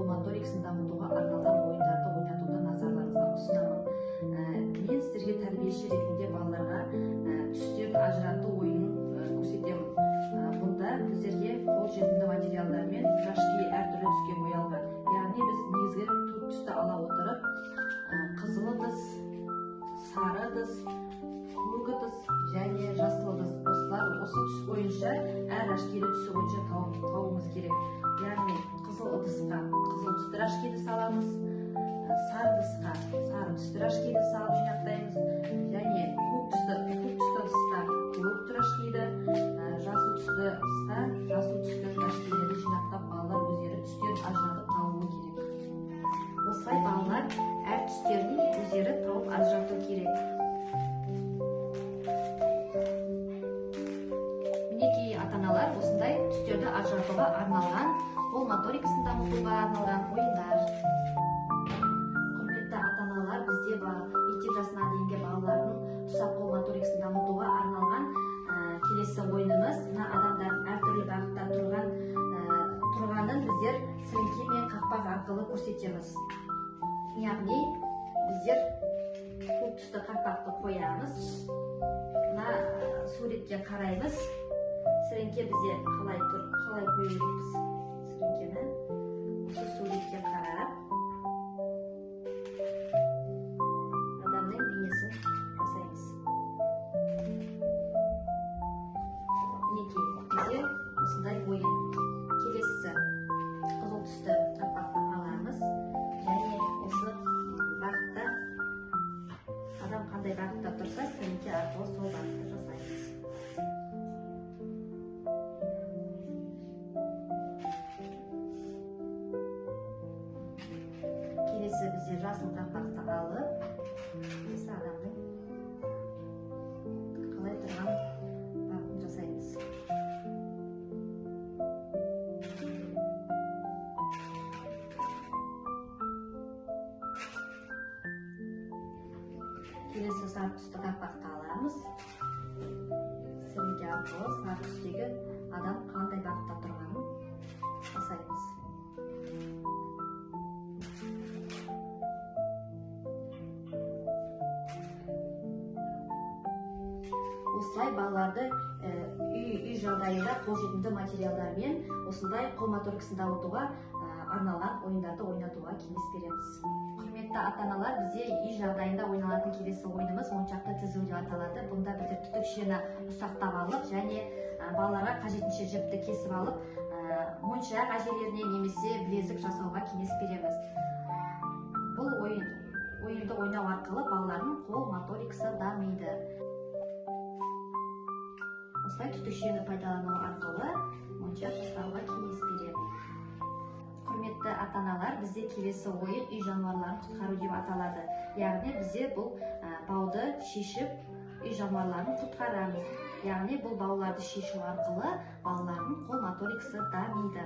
моторикасын дамытуға арналған ойындарды ойнатуды назарларыңызға ұсынамын. Мен сіздерге тәрбиеші ретінде балаларға түстерді ажырату ойынын көрсетемін. Бұнда біздерге қолжетімді материалдармен жашки әртүрлі түске боялған. Яғни біз негізгі төрт түсті ала отырып, қызыл ыдыс, сары ыдыс, көк ыдыс және жасыл ыдыс. Осы түс бойынша әр рашкелі түсі бойынша тауымыз керек. Яғни қызыл ыдысқа қызыл түсті рашкелі саламыз, сары ыдысқа сары түсті рашкелі салып жинақтаймыз, және көк түсті ыдысқа көк рашкелі, жасыл түсті ыдысқа жасыл түсті рашкелерді жинақтап балалар өздері түстерін ажыратып табуы керек. Осылай балалар әр түстерін өздері тауып ажырату керек. Мінекей ата-аналар осындай түстерді ажыратуға арналған, қол моторикасын дамытуға арналған ойындар. Құрметті ата-аналар, бізде мектеп жасына дейінгі балалардың ұсақ қол моторикасын дамытуға арналған келесі ойынымыз. Мына адамдардың әртүрлі бағытта тұрғанын біздер сіріңке мен қақпақ арқылы көрсетеміз. Яғни біздер көк түсті қақпақты қоямыз. Мына суретке қараймыз. Сіріңке бізде қалай қою керекпіз. Сіріңкені осы суретке қарап адамның бейнесін жасаймыз. Мінекей бізде осындай ойын. Келесі қызыл түсті қақпақты аламыз және осы бағытта адам қандай бағытта тұрса, сіріңке арқылы сол бағытта жасаймыз. Келесі бізде жасыл қақпақты алып, осы адамның қалай тұрған бағытын жасаймыз. Келесі сары түсті қақпақты аламыз. Сіріңке арқылы сары түстегі адам қандай бағытта тұрғанын жасаймыз. Осылай балаларды үй жағдайында қолжетімді материалдармен осындай қол моторикасын дамытуға арналған ойындарды ойнатуға кеңес береміз. Құрметті ата-аналар, бізде үй жағдайында ойналатын келесі ойынымыз моншақты тізу деп аталады. Бұнда біздер түтікшені ұсақтап алып және балаларға қажетінше жіпті кесіп алып, моншақ әжелеріне немесе білезік жасауға кеңес береміз. Бұл ойынды ойнау арқылы балалардың қол моторикасы дамиды. Осылай түтікшені пайдалану арқылы моншақ жасауға кеңес беремін. Құрметті ата-аналар, бізде келесі ойын үй жануарларын құтқару деп аталады. Яғни бізде бұл бауды шешіп, үй жануарларын құтқарамыз. Яғни бұл бауларды шешу арқылы балалардың қол моторикасы дамиды.